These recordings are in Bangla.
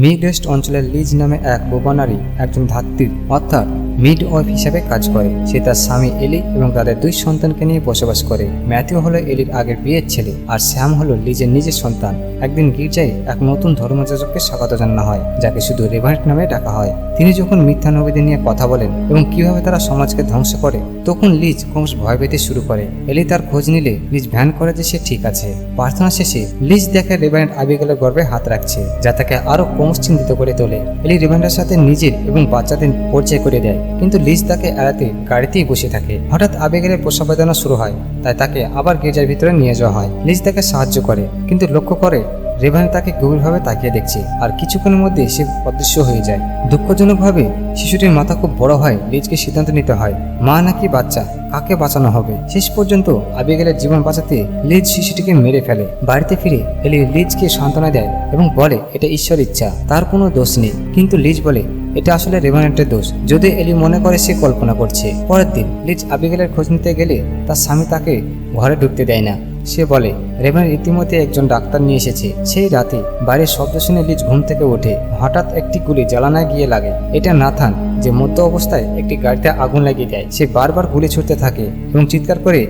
মিডওয়েস্ট অঞ্চলের লিজ নামে এক বোবা নারী একজন ধাত্রীর অর্থাৎ মিডওয়াইফ হিসেবে কাজ করে। সে তার স্বামী এলি এবং তাদের 2 সন্তানকে নিয়ে বসবাস করে। ম্যাথিউ হলো এলির আগের বিয়ের ছেলে আর স্যাম হলো লিজের নিজের সন্তান। একদিন গির্জায় এক নতুন ধর্মযাজককে স্বাগত জানানো হয়, যাকে শুধু রেভারেন্ট নামে ডাকা হয়। তিনি যখন মিথ্যা নবীদের নিয়ে কথা বলেন এবং কিভাবে তারা সমাজকে ধ্বংস করে, তখন লিজ ক্রমশ ভয় পেতে শুরু করে। এলি তার খোঁজ নিলে লিজ ভ্যান করে যে সে ঠিক আছে। প্রার্থনা শেষে লিজ দেখে রেভারেন্ট আবিগেলের গর্ভে হাত রাখছে, যা তাকে আরো ক্রমশ চিন্তিত করে তোলে। এলি রেভারেন্টের সাথে নিজের এবং বাচ্চাদের পরিচয় করে দেয়, কিন্তু লিজ তাকে এড়াতে গাড়িতেই বসে থাকে। হঠাৎ আবিগেলের প্রসব বেদনা শুরু হয়, তাই তাকে আবার গির্জার ভিতরে নিয়ে যাওয়া হয়। লিজ তাকে সাহায্য করে, কিন্তু লক্ষ্য করে রেভারেন্ট তাকে গভীরভাবে তাকিয়ে দেখছে আর কিছুক্ষণের মধ্যে সে অদৃশ্য হয়ে যায়। দুঃখজনকভাবে শিশুটির মাথা খুব বড় হয়। লিজকে সিদ্ধান্ত নিতে হয়, মা নাকি বাচ্চা, কাকে বাঁচানো হবে। শেষ পর্যন্ত আবিগেলের জীবন বাঁচাতে লিজ শিশুটিকে মেরে ফেলে। বাড়িতে ফিরে এলি লিজকে সান্ত্বনা দেয় এবং বলে এটা ঈশ্বর ইচ্ছা, তার কোনো দোষ নেই। কিন্তু লিজ বলে এটা আসলে রেভারেন্টের দোষ, যদি এলি মনে করে সে কল্পনা করছে। পরের দিন লিজ আবিগেলের খোঁজ নিতে গেলে তার স্বামী তাকে ঘরে ঢুকতে দেয় না। সে বলে রেভারেন্ট ইতিমধ্যে একজন ডাক্তার নিয়ে এসেছে। সেই রাতে বাইরের শব্দ শুনে লিজ ঘুম থেকে ওঠে। হঠাৎ একটি গুলি জ্বালানায় গিয়ে লাগে। এটা নাথান, যে মধ্য অবস্থায় একটি গাড়িতে আগুন লাগিয়ে দেয়। সে বারবার গুলি ছুটতে থাকে এবং চিৎকার করে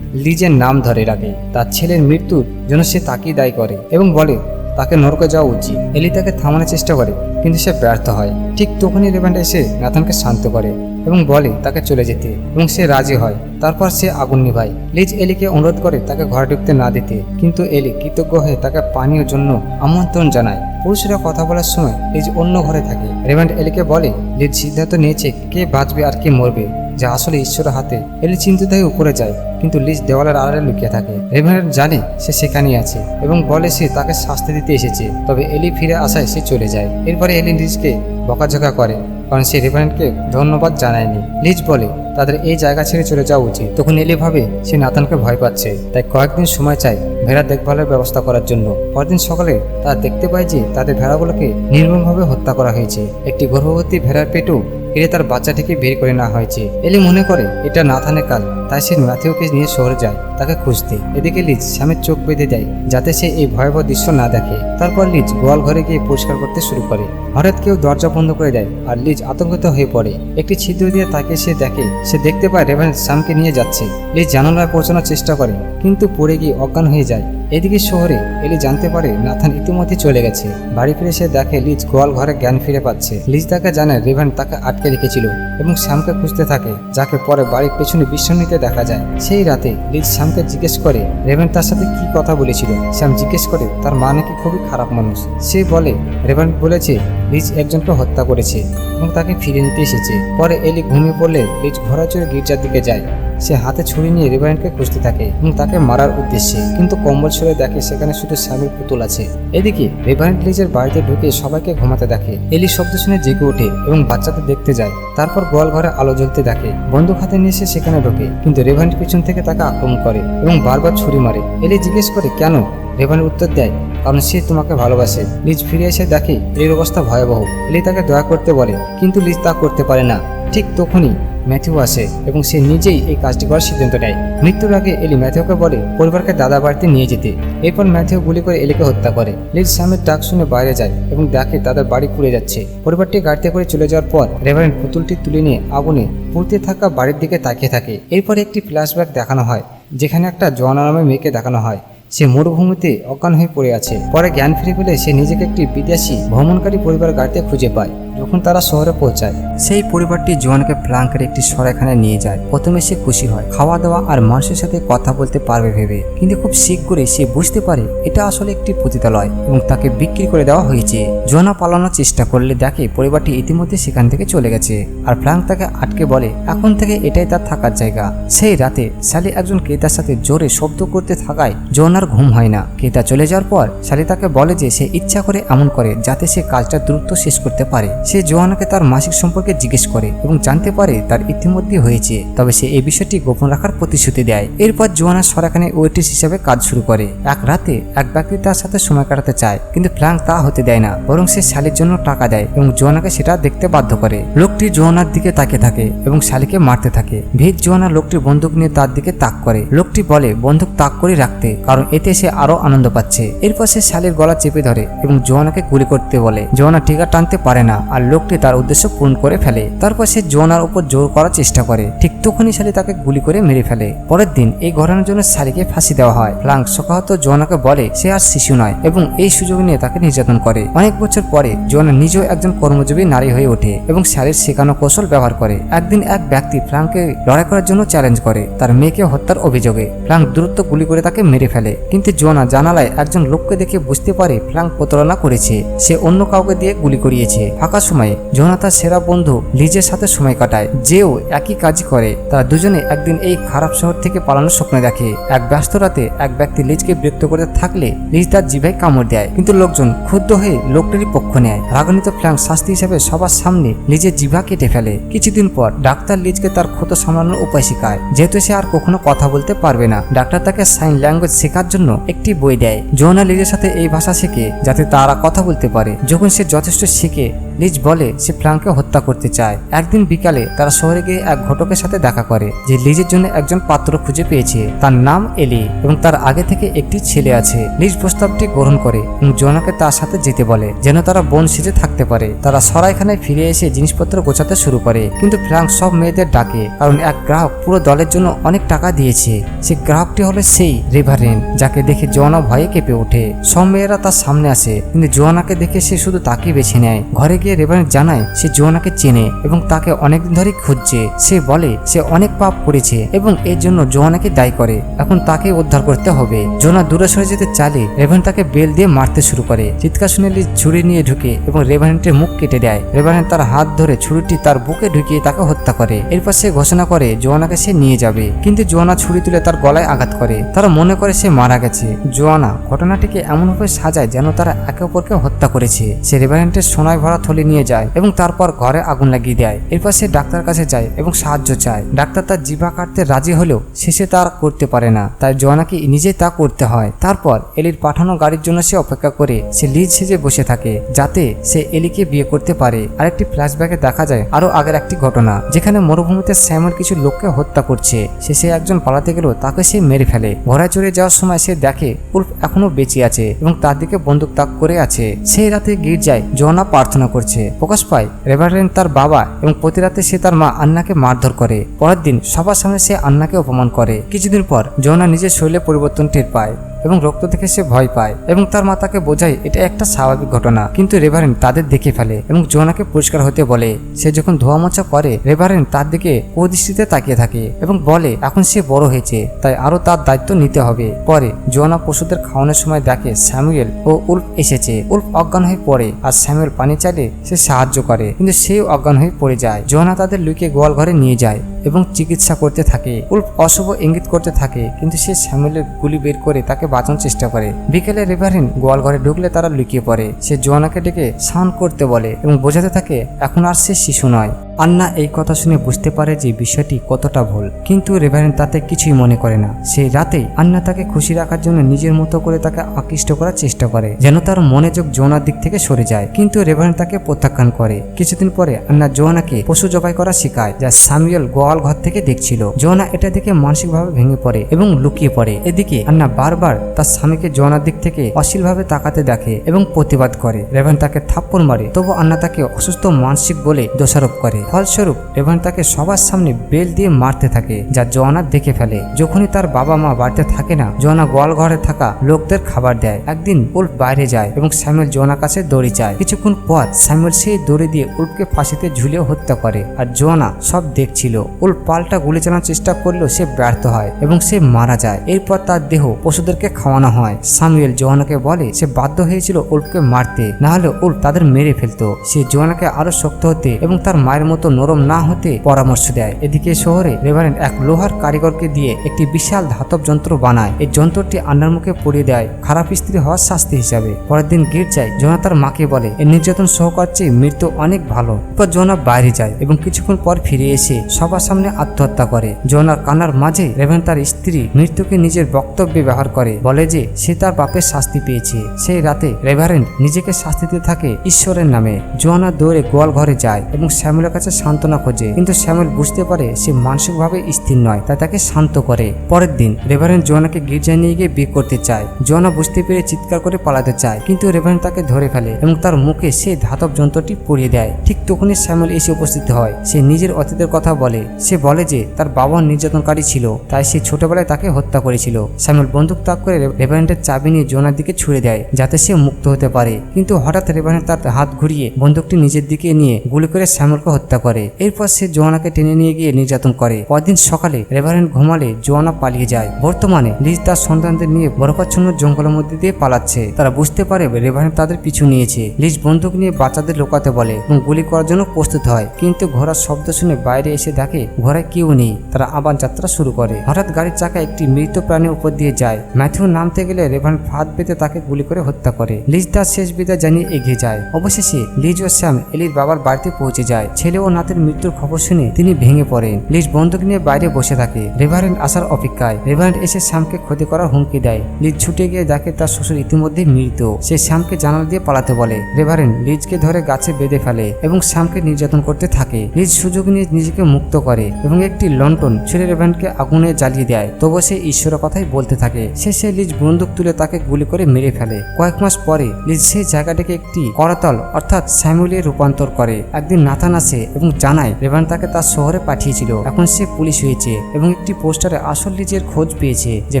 লিজের নাম ধরে রাখে। তার ছেলের মৃত্যুর জন্য সে তাকেই দায়ী করে এবং বলে তাকে নরকে যাওয়া উচিত। এলি তাকে থামানোর চেষ্টা করে, কিন্তু সে ব্যর্থ হয়। ঠিক তখনই রেভারেন্ট এসে নাথানকে শান্ত করে এবং বলে তাকে চলে যেতে, এবং সে রাজি হয়। তারপর সে আগুন নিভায়। লিজ এলিকে অনুরোধ করে তাকে ঘরে ঢুকতে না দিতে, কিন্তু এলি কৃতজ্ঞ হয়ে তাকে পানীয় জন্য আমন্ত্রণ জানায়। পুরুষেরা কথা বলার সময় লিজ অন্য ঘরে থাকে। রেভারেন্ট এলিকে বলে লিজ সিদ্ধান্ত নিয়েছে কে বাঁচবে আর কে মরবে, যা আসলে ঈশ্বরের হাতে। এলি চিন্তিত হয়ে উপরে যায়, কিন্তু লিজ দেওয়ালের আড়ালে লুকিয়ে থাকে। রেভারেন্ট জানে সে সেখানেই আছে এবং বলে সে তাকে শাস্তি দিতে এসেছে। তবে এলি ফিরে আসায় সে চলে যায়। এরপরে এলি লিজকে বকাঝকা করে, কারণ সে রেভারেন্টকে ধন্যবাদ জানায়নি। লিজ বলে তাদের এই জায়গা ছেড়ে চলে যাওয়া উচিত। তখন এলি ভাবে সে নাথানকে ভয় পাচ্ছে, তাই কয়েকদিন সময় চায় ভেড়া দেখভালের ব্যবস্থা করার জন্য। পরদিন সকালে তারা দেখতে পায় যে তাদের ভেড়াগুলোকে নির্মমভাবে হত্যা করা হয়েছে। একটি গর্ভবতী ভেড়ার পেটও কেটে তার বাচ্চাটিকে বের করে নেওয়া হয়েছে। এলি মনে করে এটা নাথানের কাজ, তাই সে ম্যাথিউকে নিয়ে শহরে যায় তাকে খুঁজতে। এদিকে লিজ স্বামীর চোখ বেঁধে দেয় যাতে সে এই ভয়াবহ দৃশ্য না দেখে। তারপর লিজ গোয়াল ঘরে গিয়ে পরিষ্কার করতে শুরু করে। হঠাৎ কেউ দরজা বন্ধ করে দেয় আর লিজ আতঙ্কিত হয়ে পড়ে। একটি ছিদ্র দিয়ে তাকে সে দেখতে পায় রেভারেন্ট স্যামকে নিয়ে যাচ্ছে। লিজ জানালায় পৌঁছানোর চেষ্টা করে, কিন্তু পড়ে গিয়ে অজ্ঞান হয়ে যায়। এদিকে শহরে এলি জানতে পারে নাথান ইতিমধ্যে চলে গেছে। বাড়ি ফিরে সে দেখে লিজ গোয়াল ঘরে জ্ঞান ফিরে পাচ্ছে। লিজ তাকে জানায় রেভারেন্ট তাকে আটকে রেখেছিল এবং স্যামকে খুঁজতে থাকে, যাকে পরে বাড়ির পেছনে বিশ্রাম নিতে দেখা যায়। সেই রাতে লিজ স্যামকে জিজ্ঞেস করে রেভারেন্ট তার সাথে কি কথা বলেছিল। স্যাম জিজ্ঞেস করে তার মা নাকি খুবই খারাপ মানুষ। সে বলে রেভারেন্ট বলেছে লিজ একজনকে হত্যা করেছে এবং তাকে ফিরে নিতে এসেছে। পরে এলি ঘুমিয়ে পড়লে লিজ ঘোড়া চড়ে গির্জার দিকে যায়। সে হাতে ছুরি নিয়ে রেভারেন্টকে খুঁজতে থাকে এবং তাকে মারার উদ্দেশ্যে, কিন্তু কম্বল ছড়ে দেখে সেখানে শুধু স্যামের পুতুল আছে। এদিকে রেভারেন্ট লিজের বাড়িতে ঢুকে সবাইকে ঘুমাতে দেখে। এলি শব্দ শুনে জেগে ওঠে এবং বাচ্চাদের দেখতে যায়। তারপর গোয়াল ঘরে আলো জ্বলতে দেখে। বন্দুক হাতে নিয়ে সে সেখানে ঢোকে, কিন্তু রেভারেন্ট পিছন থেকে তাকে আক্রমণ করে এবং বারবার ছুরি মারে। এলি জিজ্ঞেস করে কেন। রেভারেন্ট উত্তর দেয় কারণ সে তোমাকে ভালোবাসে। লিজ ফিরে এসে দেখে এলির অবস্থা ভয়াবহ। এলি তাকে দয়া করতে বলে, কিন্তু লিজ তা করতে পারে না। ঠিক তখনই ম্যাথিউ আসে এবং সে নিজেই এই কাজটি করার সিদ্ধান্ত নেয়। মৃত্যুর আগে এলি ম্যাথিউকে বলে পরিবারকে দাদা বাড়িতে নিয়ে যেতে। এরপর ম্যাথিউ গুলি করে এলিকে হত্যা করে। লিজ স্যামের ডাক শুনে বাইরে যায় এবং দেখে তাদের বাড়ি পুড়ে যাচ্ছে। পরিবারটি গাড়িতে করে চলে যাওয়ার পর রেভারেন্ট পুতুলটি তুলে নিয়ে আগুনে পুড়তে থাকা বাড়ির দিকে তাকিয়ে থাকে। এরপর একটি ফ্ল্যাশব্যাক দেখানো হয়, যেখানে একটা জোয়ানা নামে মেয়েকে দেখানো হয়। সে মরুভূমিতে অজ্ঞান হয়ে পড়ে আছে। পরে জ্ঞান ফিরে পেলে সে নিজেকে একটি বিদেশি ভ্রমণকারী পরিবার গাড়িতে খুঁজে পায়। যখন তারা শহরে পৌঁছায়, সেই পরিবারটি জোয়ানকে প্লাঙ্কের একটি সরাইখানায় নিয়ে যায়। প্রথমে সে খুশি হয়, খাওয়া দাওয়া আর মানুষের সাথে কথা বলতে পারবে ভেবে, কিন্তু খুব শীঘ্রই সে বুঝতে পারে এটা আসলে একটি পতিতালয় এবং তাকে বিক্রি করে দেওয়া হয়েছে। জোয়ানা পালানোর চেষ্টা করলে দেখে পরিবারটি ইতিমধ্যে সেখান থেকে চলে গেছে আর প্লাঙ্ক তাকে আটকে বলে এখন থেকে এটাই তার থাকার জায়গা। সেই রাতে স্যালি একজন ক্রেতার সাথে জোরে শব্দ করতে থাকায় জোয়ানার ঘুম হয় না। ক্রেতা চলে যাওয়ার পর স্যালি তাকে বলে যে সে ইচ্ছা করে এমন করে যাতে সে কাজটা দ্রুত শেষ করতে পারে। সে জোয়ানাকে তার মাসিক সম্পর্কে জিজ্ঞেস করে এবং জানতে পারে তার ইতিমধ্যে হয়েছে, তবে সে এই বিষয়টি গোপন রাখার প্রতিশ্রুতি দেয়। এরপর জোয়ানা সরাখানে ওয়েট্রেস হিসেবে কাজ শুরু করে। এক রাতে এক ব্যক্তি তার সাথে সময় কাটাতে চায়, কিন্তু ফ্র্যাঙ্ক তা হতে দেয় না, বরং সে শালির জন্য টাকা দেয় এবং জোয়ানাকে সেটা দেখতে বাধ্য করে। লোকটি জোয়ানার দিকে তাকিয়ে থাকে এবং শালিকে মারতে থাকে। ভিত জোয়ানা লোকটির বন্দুক নিয়ে তার দিকে তাক করে। লোকটি বলে বন্দুক তাক করে রাখতে, কারণ এতে সে আরো আনন্দ পাচ্ছে। এরপর সে শালির গলা চেপে ধরে এবং জোয়ানাকে গুলি করতে বলে। জোয়ানা ট্রিগার টানতে পারে না আর লোকটি তার উদ্দেশ্য পূরণ করে ফেলে। তারপর সে জোয়ানার উপর জোর করার চেষ্টা করে, ঠিক তখনই শালি তাকে গুলি করে মেরে ফেলে। পরের দিন এই ঘটনার জন্য শালিকে ফাঁসি দেওয়া হয়। ফ্র্যাঙ্ক শোকাহত জোয়ানাকে বলে সে আর শিশু নয় এবং এই সুযোগ নিয়ে তাকে নির্যাতন করে। অনেক বছর পরে জোয়ানা নিজেও একজন কর্মজীবী নারী হয়ে ওঠে এবং শালির শেখানো কৌশল ব্যবহার করে। একদিন এক ব্যক্তি ফ্র্যাঙ্ককে লড়াই করার জন্য চ্যালেঞ্জ করে তার মেয়েকে হত্যার অভিযোগে। ফ্র্যাঙ্ক দ্রুত গুলি করে তাকে মেরে ফেলে, কিন্তু জোয়ানা জানালায় একজন লোককে দেখে বুঝতে পারে ফ্র্যাঙ্ক প্রতারণা করেছে, সে অন্য কাউকে দিয়ে গুলি করিয়েছে। ফাঁকা সময়ে জোয়ানা তার সেরা বন্ধু লিজের সাথে সময় কাটায়, যেও একই কাজই করে। তারা দুজনে একদিন এই খারাপ শহর থেকে পালানোর স্বপ্ন দেখে। এক ব্যস্ত রাতে এক ব্যক্তি লিজকে বিরক্ত করতে থাকলে লিজ তার জিভায় কামড় দেয়, কিন্তু লোকজন ক্ষুব্ধ হয়ে লোকটিরই পক্ষ নেয়। রাগান্বিত ফ্র্যাঙ্ক শাস্তি হিসেবে সবার সামনে লিজের জিভা কেটে ফেলে। কিছুদিন পর ডাক্তার লিজকে তার ক্ষত সামলানোর উপায় শেখায়, যেহেতু সে আর কখনো কথা বলতে পারবে না। ডাক্তার তাকে সাইন ল্যাঙ্গুয়েজ শেখার জন্য একটি বই দেয়। জোয়ানা লিজের সাথে এই ভাষা শেখে যাতে তারা কথা বলতে পারে। যখন সে যথেষ্ট শিখে, লিজ বলে সে ফ্র্যাঙ্ককে হত্যা করতে চায়। একদিন বিকালে তারা শহরে গিয়ে এক ঘটকের সাথে দেখা করে যে লিজের জন্য একজন পাত্র খুঁজে পেয়েছে। তার নাম এলি এবং তার আগে থেকে একটি ছেলে আছে। লিজ প্রস্তাবটি গ্রহণ করে এবং জোয়ানাকে তার সাথে যেতে বলে যেন তারা বোন সেজে থাকতে পারে। তারা সরাইখানায় ফিরে এসে জিনিসপত্র গোছাতে শুরু করে, কিন্তু ফ্র্যাঙ্ক সব মেয়েদের ডাকে, কারণ এক গ্রাহক পুরো দলের জন্য অনেক টাকা দিয়েছে। সে গ্রাহকটি হলো সেই রেভারেন্ড, যাকে দেখে জোয়ানা ভয়ে কেঁপে ওঠে। সব মেয়েরা তার সামনে আসে, কিন্তু জোয়ানাকে দেখে সে শুধু তাকে বেছে নেয়। ঘরে গিয়ে রেভারেন্ড জানায় সে জোয়ানাকে চেনে এবং তাকে অনেকদিন ধরে খুঁজছে। সে বলে সে অনেক পাপ করেছে এবং এর জন্য জোয়ানাকে দায়ী করে। এখন তাকে উদ্ধার করতে হবে। জোয়ানা দূরে সরে যেতে চাইলে রেভারেন্ড তাকে বেল দিয়ে মারতে শুরু করে। চিৎকার শুনে লিজ ছুরি নিয়ে ঢুকে এবং রেভারেন্ডের মুখ কেটে দেয়। রেভারেন্ড তার হাত ধরে ছুরিটি তার বুকে ঢুকিয়ে তাকে হত্যা করে। এরপর সে ঘোষণা করে জোয়ানাকে সে নিয়ে যাবে, কিন্তু জোয়ানা ছুরি তুলে তার গলায় আঘাত করে। তারা মনে করে সে মারা গেছে। জোয়ানা ঘটনাটিকে এমনভাবে সাজায় যেন তারা একে অপরকে হত্যা করেছে। সে রেভারেন্ডের সোনায় ভরা থলি নিয়ে যায় এবং তারপর ঘরে আগুন লাগিয়ে দেয়। এরপর সে ডাক্তার কাছে যায় এবং সাহায্য চায়। ডাক্তার তার জিভা কাটতে রাজি হলেও শেষে তার করতে পারে না, তাই জোয়ানাকে নিজেই তা করতে হয়। তারপর এলির পাঠানো গাড়ির জন্য সে অপেক্ষা করে। সে লিজ সেজে বসে থাকে যাতে সে এলিকে বিয়ে করতে পারে। আরেকটি ফ্ল্যাশব্যাকে দেখা যায় আরো আগের একটি ঘটনা, যেখানে মরুভূমিতে স্যামুয়েল কিছু লোককে হত্যা করছে। শেষে একজন পালাতে গেল, তাকে সে মেরে ফেলে। ঘোড়ায় চড়ে যাওয়ার সময় সে দেখে উল্ফ এখনো বেঁচে আছে এবং তার দিকে বন্দুক তাক করে আছে। সেই রাতে গির্জায় জোয়ানা প্রার্থনা করছে। প্রকাশ পায় রেভারেন্ড তার বাবা এবং প্রতি রাতে সে তার মা আন্নাকে মারধর করে। পরের দিন সবার সামনে সে আন্নাকে অপমান করে। কিছুদিন পর জোয়ানা নিজের শরীরে পরিবর্তন টের পায় এবং রক্ত দেখে সে ভয় পায় এবং তার মা তাকে বোঝায় এটা একটা স্বাভাবিক ঘটনা, কিন্তু রেভারেন্ড তাদের দেখে ফেলে এবং জোয়ানাকে পরিষ্কার হতে বলে। সে যখন ধোয়া মোছা করে, রেভারেন্ড তার দিকে কুদৃষ্টিতে তাকিয়ে থাকে এবং বলে এখন সে বড় হয়েছে, তাই আরো তার দায়িত্ব নিতে হবে। পরে জোয়ানা পশুদের খাওয়ানোর সময় দেখে স্যামুয়েল ও উল্ফ এসেছে। উল্ফ অজ্ঞান হয়ে পড়ে আর স্যামুয়েল পানি চাইলে সে সাহায্য করে, কিন্তু সেও অজ্ঞান হয়ে পড়ে যায়। জোয়ানা তাদের লুকিয়ে গোয়াল ঘরে নিয়ে যায় এবং চিকিৎসা করতে থাকে। উল্ফ অশুভ ইঙ্গিত করতে থাকে, কিন্তু সে স্যামুয়েলের গুলি বের করে তাকে বাঁচানোর চেষ্টা করে। বিকেলে রেভারেন্ড গোয়াল ঘরে ঢুকলে তারা লুকিয়ে পড়ে। সে জোয়ানাকে ডেকে স্নান করতে বলে এবং বোঝাতে থাকে এখন আর সে শিশু নয়। আন্না এই কথা শুনে বুঝতে পারে যে বিষয়টি কতটা ভুল, কিন্তু রেভারেন্ড তাতে কিছুই মনে করে না। সেই রাতেই আন্না তাকে খুশি রাখার জন্য নিজের মতো করে তাকে আকৃষ্ট করার চেষ্টা করে, যেন তার মনোযোগ জোয়ানার দিক থেকে সরে যায়, কিন্তু রেভারেন্ড তাকে প্রত্যাখ্যান করে। কিছুদিন পরে আন্না জোয়ানাকে পশু জবাই করা শেখায়, যা স্যামুয়েল গোয়াল ঘর থেকে দেখছিল। জোয়ানা এটা দেখে মানসিকভাবে ভেঙে পড়ে এবং লুকিয়ে পড়ে। এদিকে আন্না বারবার তার স্বামীকে জোয়ানার দিক থেকে অশ্লীলভাবে তাকাতে দেখে এবং প্রতিবাদ করে। রেভারেন্ড তাকে থাপ্পড় মারে, তবু আন্না তাকে অসুস্থ মানসিক বলে দোষারোপ করে। ফলস্বরূপ রেভারেন্ড তাকে সবার সামনে বেল দিয়ে মারতে থাকে, যা জোয়ানা দেখে ফেলে। যখনই তার বাবা মা বাড়িতে থাকে না, জোয়ানা গোয়াল ঘরে থাকা লোকদের খাবার দেয়। একদিন উল্ফ বাইরে যায় এবং স্যামুয়েল জোয়ানার কাছে দড়ি চায়। কিছুক্ষণ পর স্যামুয়েল সেই দড়ি দিয়ে উল্ফকে ফাঁসিতে ঝুলিয়ে হত্যা করে, আর জোয়ানা সব দেখছিল। উল্ফ পাল্টা গুলি চালানোর চেষ্টা করলেও সে ব্যর্থ হয় এবং সে মারা যায়। এরপর তার দেহ পশুদেরকে খাওয়ানো হয়। স্যামুয়েল জোয়ানাকে বলে সে বাধ্য হয়েছিল উল্ফকে মারতে, না হলে উল্ফ তাদের মেরে ফেলতো। সে জোয়ানাকে আরো শক্ত হতে এবং তার মায়ের মতো মতো নরম না হতে পরামর্শ দেয়। এদিকে শহরে রেভারেন্ড এক লোহার কারিগরকে দিয়ে একটি বিশাল ধাতব যন্ত্র বানায়। এই যন্ত্রটি আন্নার মুখে পড়িয়ে দেয় খারাপ স্ত্রী হওয়ার শাস্তি হিসাবে। পরের দিন গির্জায় জোনা তার মাকে বলে এই নির্যাতন সহকার চেয়ে মৃত্যু অনেক ভালো। এরপর জোনা বাইরে যায় এবং কিছুক্ষণ পর ফিরে এসে সবার সামনে আত্মহত্যা করে। জোনার কান্নার মাঝে রেভারেন্ড তার স্ত্রী মৃত্যুকে নিজের বক্তব্যে ব্যবহার করে, বলে যে সে তার বাপের শাস্তি পেয়েছে। সেই রাতে রেভারেন্ড নিজেকে শাস্তি দিতে থাকে ঈশ্বরের নামে। জোয়ানা দৌড়ে গোয়াল ঘরে যায় এবং স্যামুয়েলের কাছে সান্ত্বনা খোঁজে, কিন্তু স্যামুয়েল বুঝতে পারে সে মানসিকভাবে স্থির নয়, তাই তাকে শান্ত করে। পরের দিন রেভারেন্ড জোয়ানাকে গির্জায় নিয়ে গিয়ে বিয়ে করতে চায়। জোয়ানা বুঝতে পেরে চিৎকার করে পালাতে চায়, কিন্তু রেভারেন্ড তাকে ধরে ফেলে এবং তার মুখে সেই ধাতব যন্ত্রটি পরিয়ে দেয়। ঠিক তখনই স্যামুয়েল এসে উপস্থিত হয়। সে নিজের অতীতের কথা বলে। সে বলে যে তার বাবা নির্যাতনকারী ছিল, তাই সে ছোটবেলায় তাকে হত্যা করেছিল। স্যামুয়েল বন্দুক তাক করে রেভারেন্ডের চাবি নিয়ে জোয়ানার দিকে ছুড়ে দেয় যাতে সে মুক্ত হতে পারে, কিন্তু হঠাৎ রেভারেন্ড তার হাত ঘুরিয়ে বন্দুকটি নিজের দিকে নিয়ে গুলি করে স্যামুয়েলকে হত্যা করে। এরপর সে জোয়ানাকে টেনে নিয়ে গিয়ে নির্যাতন করে। পরদিন সকালে রেভারেন্ড ঘুমালে জোয়ানা পালিয়ে যায়। বর্তমানে লিজ তার সন্তানদের নিয়ে বরফাচ্ছন্ন জঙ্গলের মধ্যে দিয়ে পালাচ্ছে। তারা বুঝতে পারে রেভারেন্ড তাদের পিছু নিয়েছে। লিজ বন্দুক নিয়ে বাচ্চাদের লুকাতে বলে এবং গুলি করার জন্য প্রস্তুত হয়, কিন্তু ঘোড়ার শব্দ শুনে বাইরে এসে দেখে ঘোড়ায় কেউ নেই। তারা আবার যাত্রা শুরু করে। হঠাৎ গাড়ির চাকা একটি মৃত প্রাণীর উপর দিয়ে যায়। ম্যাথিউ নামতে গেলে রেভারেন্ড ফাঁদ পেতে তাকে গুলি করে হত্যা করে। লিজ তার শেষ বিদায় জানিয়ে এগিয়ে যায়। অবশেষে লিজ ও স্যাম এলির বাবার বাড়িতে পৌঁছে যায়। ছেলে ও নাতের মৃত্যুর খবর শুনে তিনি ভেঙে পড়েন। লিজ বন্দুক নিয়ে বাইরে বসে থাকে রেভারেন্ড আসার অপেক্ষায়। রেভারেন্ড এসে স্যামকে ক্ষতি করার হুমকি দেয়। লিজ ছুটে গিয়ে দেখে তার শ্বশুর ইতিমধ্যে মৃত। সে স্যামকে জানালা দিয়ে পালাতে বলে। রেভারেন্ড লিজকে ধরে গাছে বেঁধে ফেলে এবং স্যামকে নির্যাতন করতে থাকে। লিজ সুযোগ নিয়ে নিজেকে মুক্ত করে এবং একটি লন্ঠন ছুঁড়ে রেভারেন্ডকে আগুনে জ্বালিয়ে দেয়। তবু সে ঈশ্বরের কথাই বলতে থাকে। শেষে লিজ বন্দুক তুলে তাকে গুলি করে মেরে ফেলে। কয়েক মাস পরে লিজ সেই জায়গাটাকে একটি করতল অর্থাৎ স্যামুয়েলে রূপান্তর করে। একদিন নাথান আসে এবং জানায় রেভারেন্ড তাকে তার শহরে পাঠিয়েছিল। এখন সে পুলিশ হয়েছে এবং একটি পোস্টারে আসল লিজের খোঁজ পেয়েছে যে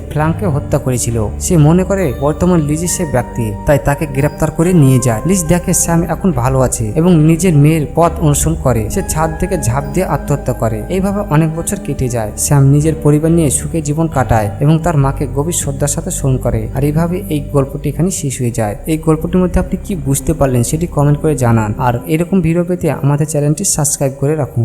ফ্রাঙ্ককে হত্যা করেছিল। সে মনে করে বর্তমান লিজই সে ব্যক্তি, তাই তাকে গ্রেপ্তার করে নিয়ে যায়। লিজ দেখে স্যাম এখন ভালো আছে এবং নিজের মেয়ের পথ অনুসরণ করে। সে ছাদ থেকে ঝাঁপ দিয়ে আত্মহত্যা করে। এইভাবে অনেক বছর কেটে যায়। স্যাম নিজের পরিবার নিয়ে সুখে জীবন কাটায় এবং তার মাকে গভীর শ্রদ্ধার সাথে স্মরণ করে। আর এইভাবে এই গল্পটি এখানে শেষ হয়ে যায়। এই গল্পটির মধ্যে আপনি কি বুঝতে পারলেন সেটি কমেন্ট করে জানান। আর এরকম ভিডিও পেতে আমাদের চ্যানেলটি সাবস্ক্রাইব করে রাখুন।